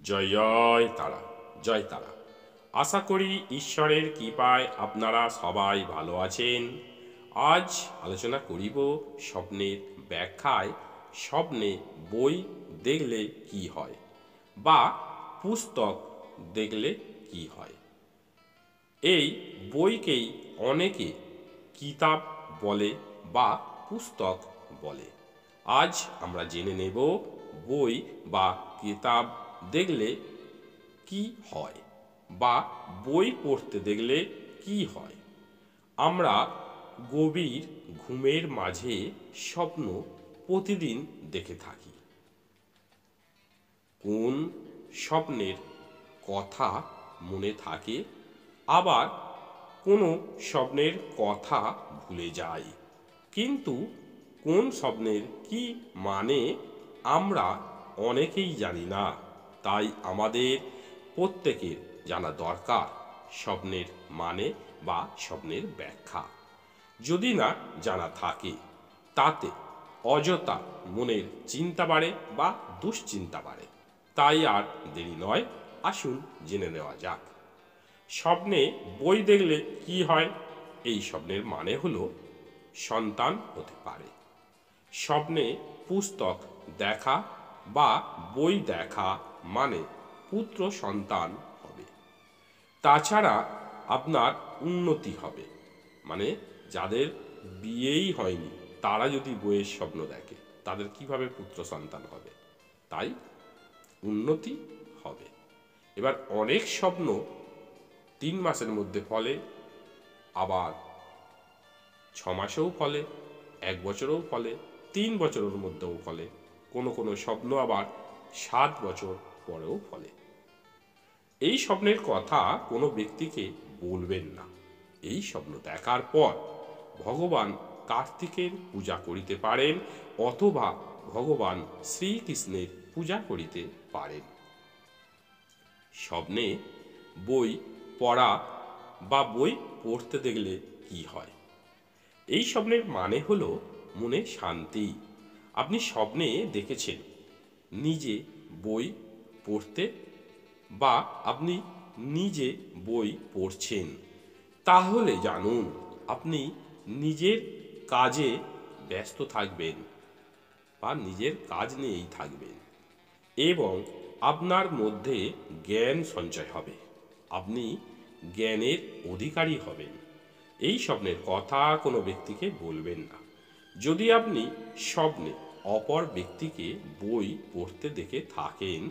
জয় জয় তারা, জয় তারা। আশা করি ঈশ্বরের কৃপায় আপনারা সবাই ভালো আছেন। আজ আলোচনা করিব স্বপ্নের ব্যাখ্যায় স্বপ্নে বই দেখলে কি হয় বা পুস্তক দেখলে কি হয়। এই বইকেই অনেকে কিতাব বলে বা পুস্তক বলে। আজ আমরা জেনে নেব বই বা কিতাব দেখলে কি হয় বা বই পড়তে দেখলে কি হয়। আমরা গভীর ঘুমের মাঝে স্বপ্ন প্রতিদিন দেখে থাকি। কোন স্বপ্নের কথা মনে থাকে, আবার কোনো স্বপ্নের কথা ভুলে যাই, কিন্তু কোন স্বপ্নের কি মানে আমরা অনেকেই জানি না। তাই আমাদের প্রত্যেকের জানা দরকার স্বপ্নের মানে বা স্বপ্নের ব্যাখ্যা। যদি না জানা থাকে তাতে অযথা মনের চিন্তা বাড়ে বা দুশ্চিন্তা বাড়ে। তাই আর দেরি নয়, আসুন জেনে নেওয়া যাক। স্বপ্নে বই দেখলে কি হয়। এই স্বপ্নের মানে হলো সন্তান হতে পারে। স্বপ্নে পুস্তক দেখা বা বই দেখা মানে পুত্র সন্তান হবে। তাছাড়া আপনার উন্নতি হবে, মানে যাদের বিয়েই হয়নি তারা যদি বইয়ের স্বপ্ন দেখে তাদের কিভাবে পুত্র সন্তান হবে, তাই উন্নতি হবে। এবার অনেক স্বপ্ন 3 মাসের মধ্যে ফলে, আবার 6 মাসেও ফলে, 1 বছরেও ফলে, 3 বছরের মধ্যেও ফলে, কোনো কোনো স্বপ্ন আবার 7 বছর পরেও ফলে। এই স্বপ্নের কথা কোনো ব্যক্তিকে বলবেন না। এই স্বপ্ন দেখার পর ভগবান কার্তিকের পূজা করিতে পারেন অথবা ভগবান শ্রীকৃষ্ণের পূজা করিতে পারেন। স্বপ্নে বই পড়া বা বই পড়তে দেখলে কি হয়। এই স্বপ্নের মানে হলো মনে শান্তি। আপনি স্বপ্নে দেখেছেন নিজে বই পড়তে বা আপনি নিজে বই পড়ছেন, তাহলে জানুন আপনি নিজের কাজে ব্যস্ত থাকবেন বা নিজের কাজ নিয়েই থাকবেন এবং আপনার মধ্যে জ্ঞান সঞ্চয় হবে, আপনি জ্ঞানের অধিকারী হবেন। এই স্বপ্নের কথা কোনো ব্যক্তিকে বলবেন না। যদি আপনি স্বপ্নে অপর ব্যক্তিকে বই পড়তে দেখে থাকেন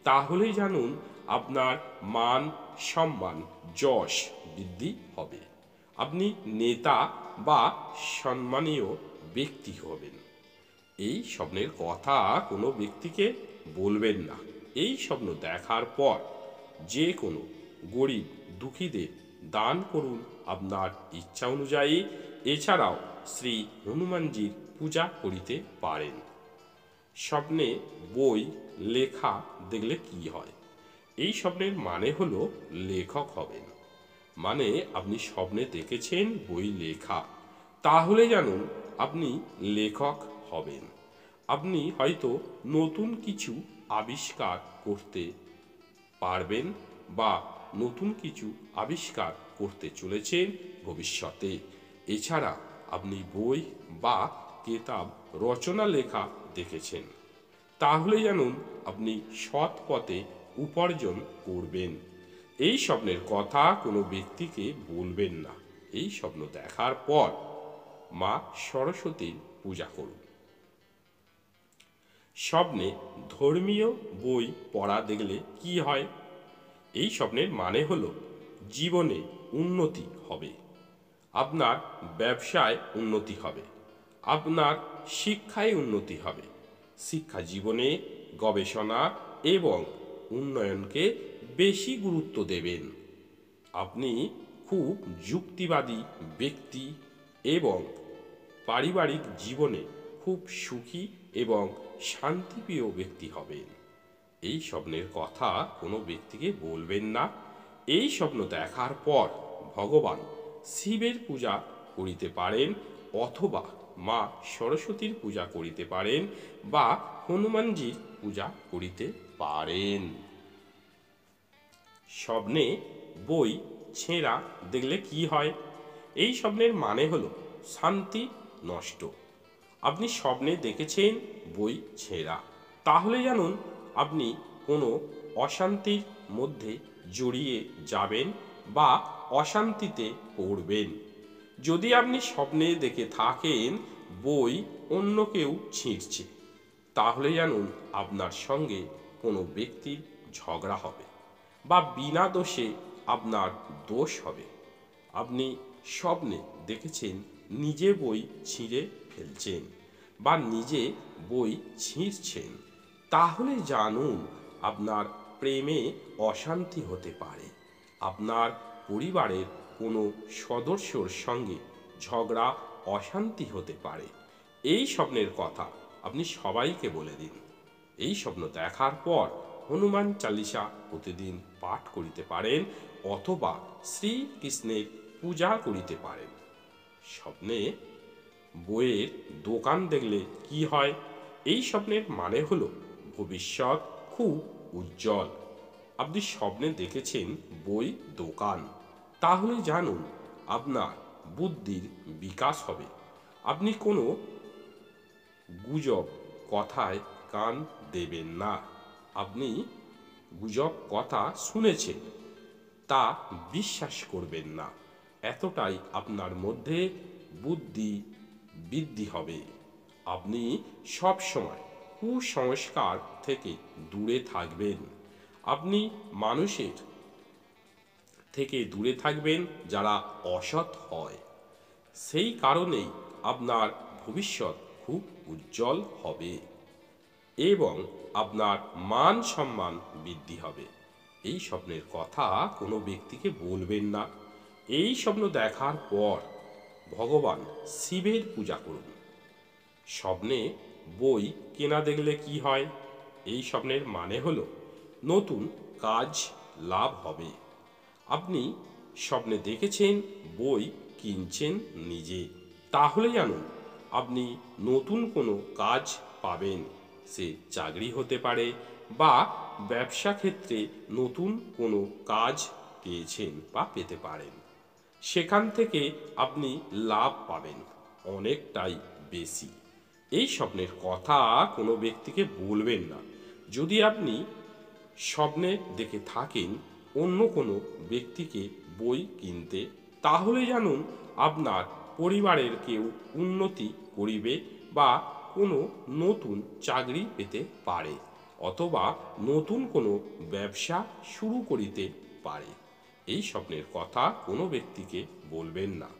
তাহলে জানুন আপনার মান সম্মান যশ বৃদ্ধি হবে, আপনি নেতা বা সম্মানীয় ব্যক্তি হবেন। এই স্বপ্নের কথা কোনো ব্যক্তিকে বলবেন না। এই স্বপ্ন দেখার পর যে কোনো গরিব দুঃখীদের দান করুন আপনার ইচ্ছা অনুযায়ী। এছাড়াও শ্রী হনুমানজির পূজা করিতে পারেন। স্বপ্নে বই লেখা দেখলে কি হয়। এই স্বপ্নের মানে হলো লেখক হবেন, মানে আপনি স্বপ্নে দেখেছেন বই লেখা, তাহলে জানুন আপনি লেখক হবেন। আপনি হয়তো নতুন কিছু আবিষ্কার করতে পারবেন বা নতুন কিছু আবিষ্কার করতে চলেছেন ভবিষ্যতে। এছাড়া আপনি বই বা কিতাব রচনা লেখা দেখেছেন, তাহলে জানুন আপনি সৎ পথে উপার্জন করবেন। এই স্বপ্নের কথা কোনো ব্যক্তিকে বলবেন না। এই স্বপ্ন দেখার পর মা সরস্বতীর পূজা করুন। স্বপ্নে ধর্মীয় বই পড়া দেখলে কি হয়। এই স্বপ্নের মানে হলো জীবনে উন্নতি হবে, আপনার ব্যবসায় উন্নতি হবে, আপনার শিক্ষায় উন্নতি হবে। শিক্ষা জীবনে গবেষণা এবং উন্নয়নকে বেশি গুরুত্ব দেবেন। আপনি খুব যুক্তিবাদী ব্যক্তি এবং পারিবারিক জীবনে খুব সুখী এবং শান্তিপ্রিয় ব্যক্তি হবেন। এই স্বপ্নের কথা কোনো ব্যক্তিকে বলবেন না। এই স্বপ্ন দেখার পর ভগবান শিবের পূজা করিতে পারেন অথবা মা সরস্বতীর পূজা করিতে পারেন বা হনুমানজির পূজা করিতে পারেন। স্বপ্নে বই ছেঁড়া দেখলে কি হয়? এই স্বপ্নের মানে হলো শান্তি নষ্ট। আপনি স্বপ্নে দেখেছেন বই ছেঁড়া, তাহলে জানুন আপনি কোনো অশান্তির মধ্যে জড়িয়ে যাবেন বা অশান্তিতে পড়বেন। যদি আপনি স্বপ্নে দেখে থাকেন বই অন্য কেউ ছিঁড়ছে, তাহলে জানুন আপনার সঙ্গে কোনো ব্যক্তির ঝগড়া হবে বা বিনা দোষে আপনার দোষ হবে। আপনি স্বপ্নে দেখেছেন নিজে বই ছিঁড়ে ফেলছেন বা নিজে বই ছিঁড়ছেন, তাহলে জানুন আপনার প্রেমে অশান্তি হতে পারে। আপনার পরিবারের কোনো সদস্যর সঙ্গে ঝগড়া অশান্তি হতে পারে। এই স্বপ্নের কথা আপনি সবাইকে বলে দিন। এই স্বপ্ন দেখার পর হনুমান চালিসা প্রতিদিন পাঠ করিতে পারেন অথবা শ্রীকৃষ্ণের পূজা করিতে পারেন। স্বপ্নে বইয়ের দোকান দেখলে কি হয়? এই স্বপ্নের মানে হলো ভবিষ্যৎ খুব উজ্জ্বল। আপনি স্বপ্নে দেখেছেন বই দোকান, তাহলে জানুন আপনার বুদ্ধির বিকাশ হবে। আপনি কোনো গুজব কথায় কান দেবেন না। আপনি গুজব কথা শুনেছেন তা বিশ্বাস করবেন না। এতটাই আপনার মধ্যে বুদ্ধি বৃদ্ধি হবে। আপনি সব সময় কুসংস্কার থেকে দূরে থাকবেন। আপনি মানুষের থেকে দূরে থাকবেন যারা অসৎ হয়। সেই কারণেই আপনার ভবিষ্যৎ খুব উজ্জ্বল হবে এবং আপনার মান সম্মান বৃদ্ধি হবে। এই স্বপ্নের কথা কোনো ব্যক্তিকে বলবেন না। এই স্বপ্ন দেখার পর ভগবান শিবের পূজা করুন। স্বপ্নে বই কেনা দেখলে কি হয়? এই স্বপ্নের মানে হলো নতুন কাজ লাভ হবে। আপনি স্বপ্নে দেখেছেন বই কিনছেন নিজে, তাহলে জানুন আপনি নতুন কোনো কাজ পাবেন। সে চাকরি হতে পারে বা ব্যবসা ক্ষেত্রে নতুন কোনো কাজ পেয়েছেন বা পেতে পারেন। সেখান থেকে আপনি লাভ পাবেন অনেকটাই বেশি। এই স্বপ্নের কথা কোনো ব্যক্তিকে বলবেন না। যদি আপনি স্বপ্নে দেখে থাকেন অন্য কোনো ব্যক্তিকে বই কিনতে, তাহলে জানুন আপনার পরিবারের কেউ উন্নতি করিবে বা কোনো নতুন চাকরি পেতে পারে অথবা নতুন কোনো ব্যবসা শুরু করিতে পারে। এই স্বপ্নের কথা কোনো ব্যক্তিকে বলবেন না।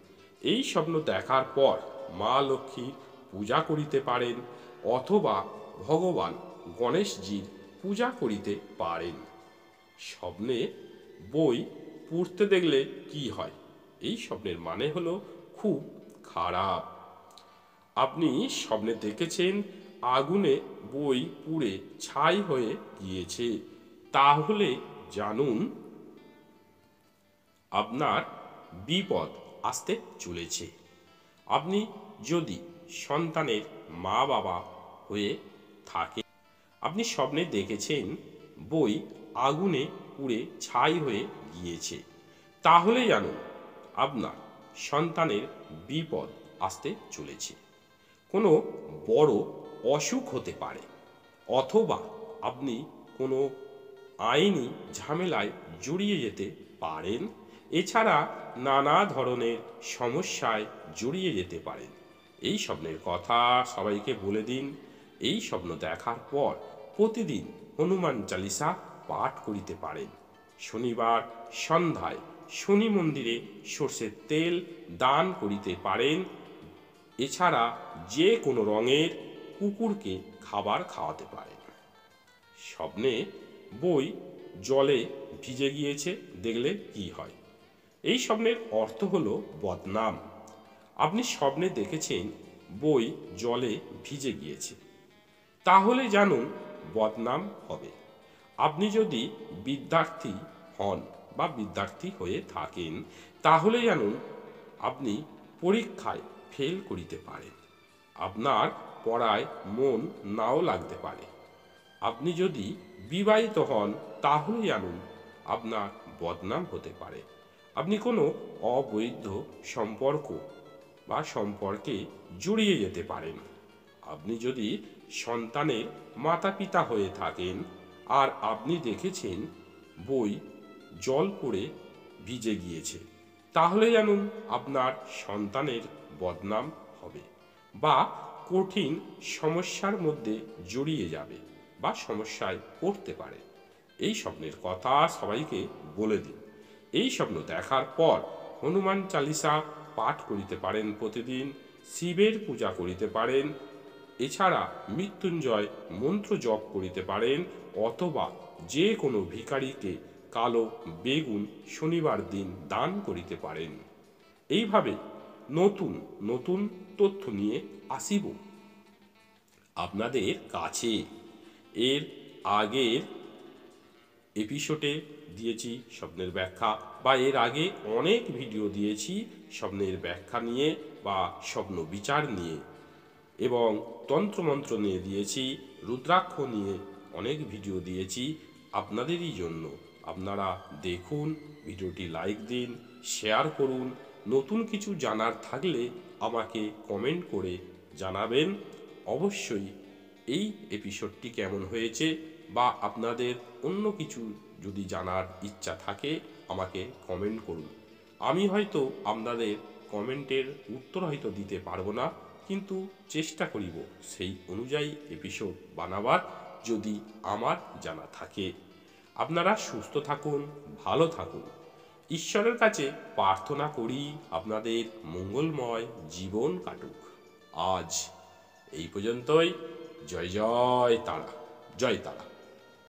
এই স্বপ্ন দেখার পর মা লক্ষ্মীর পূজা করিতে পারেন অথবা ভগবান গণেশজির পূজা করিতে পারেন। স্বপ্নে বই পুড়তে দেখলে কি হয়? এই স্বপ্নের মানে হলো খুব খারাপ। আপনি স্বপ্নে দেখেছেন আগুনে বই পুড়ে ছাই হয়ে গিয়েছে, তাহলে জানুন আপনার বিপদ আসতে চলেছে। আপনি যদি সন্তানের মা বাবা হয়ে থাকে, আপনি স্বপ্নে দেখেছেন বই আগুনে পুড়ে ছাই হয়ে গিয়েছে, তাহলে জানুন আপনার সন্তানের বিপদ আসতে চলেছে। কোনো বড় অসুখ হতে পারে অথবা আপনি কোনো আইনি ঝামেলায় জড়িয়ে যেতে পারেন। এছাড়া নানা ধরনের সমস্যায় জড়িয়ে যেতে পারেন। এই স্বপ্নের কথা সবাইকে বলে দিন। এই স্বপ্ন দেখার পর প্রতিদিন হনুমান চালিসা পাঠ করিতে পারেন। শনিবার সন্ধ্যায় শনি মন্দিরে সর্ষের তেল দান করিতে পারেন। এছাড়া যে কোনো রঙের কুকুরকে খাবার খাওয়াতে পারেন। স্বপ্নে বই জলে ভিজে গিয়েছে দেখলে কি হয়? এই স্বপ্নের অর্থ হলো বদনাম। আপনি স্বপ্নে দেখেছেন বই জলে ভিজে গিয়েছে, তাহলে জানুন বদনাম হবে। আপনি যদি বিদ্যার্থী হন বা বিদ্যার্থী হয়ে থাকেন, তাহলে জানুন আপনি পরীক্ষায় ফেল করিতে পারেন। আপনার পড়ায় মন নাও লাগতে পারে। আপনি যদি বিবাহিত হন, তাহলে জানুন আপনার বদনাম হতে পারে। আপনি কোনো অবৈধ সম্পর্ক বা সম্পর্কে জড়িয়ে যেতে পারেন। আপনি যদি সন্তানের মাতা পিতা হয়ে থাকেন আর আপনি দেখেছেন বই জল পড়ে ভিজে গিয়েছে, তাহলে জানুন আপনার সন্তানের বদনাম হবে বা কঠিন সমস্যার মধ্যে জড়িয়ে যাবে বা সমস্যায় পড়তে পারে। এই স্বপ্নের কথা সবাইকে বলে দিন। এই স্বপ্ন দেখার পর হনুমান চালিসা পাঠ করিতে পারেন প্রতিদিন, শিবের পূজা করিতে পারেন, এছাড়া মৃত্যুঞ্জয় মন্ত্র জপ করিতে পারেন, অথবা যে কোনো ভিখারিকে কালো বেগুন শনিবার দিন দান করিতে পারেন। এইভাবে নতুন নতুন তথ্য নিয়ে আসিব আপনাদের কাছে। এর আগের এপিসোডে দিয়েছি স্বপ্নের ব্যাখ্যা, বা এর আগে অনেক ভিডিও দিয়েছি স্বপ্নের ব্যাখ্যা নিয়ে বা স্বপ্ন বিচার নিয়ে, এবং তন্ত্রমন্ত্র নিয়ে দিয়েছি, রুদ্রাক্ষ নিয়ে অনেক ভিডিও দিয়েছি আপনাদেরই জন্য। আপনারা দেখুন, ভিডিওটি লাইক দিন, শেয়ার করুন। নতুন কিছু জানার থাকলে আমাকে কমেন্ট করে জানাবেন। অবশ্যই এই এপিসোডটি কেমন হয়েছে বা আপনাদের অন্য কিছু যদি জানার ইচ্ছা থাকে আমাকে কমেন্ট করুন। আমি হয়তো আপনাদের কমেন্টের উত্তর হয়তো দিতে পারবো না, কিন্তু চেষ্টা করিব সেই অনুযায়ী এপিসোড বানাবার, যদি আমার জানা থাকে। আপনারা সুস্থ থাকুন, ভালো থাকুন। ঈশ্বরের কাছে প্রার্থনা করি আপনাদের মঙ্গলময় জীবন কাটুক। আজ এই পর্যন্তই। জয় জয় তারা, জয় তারা।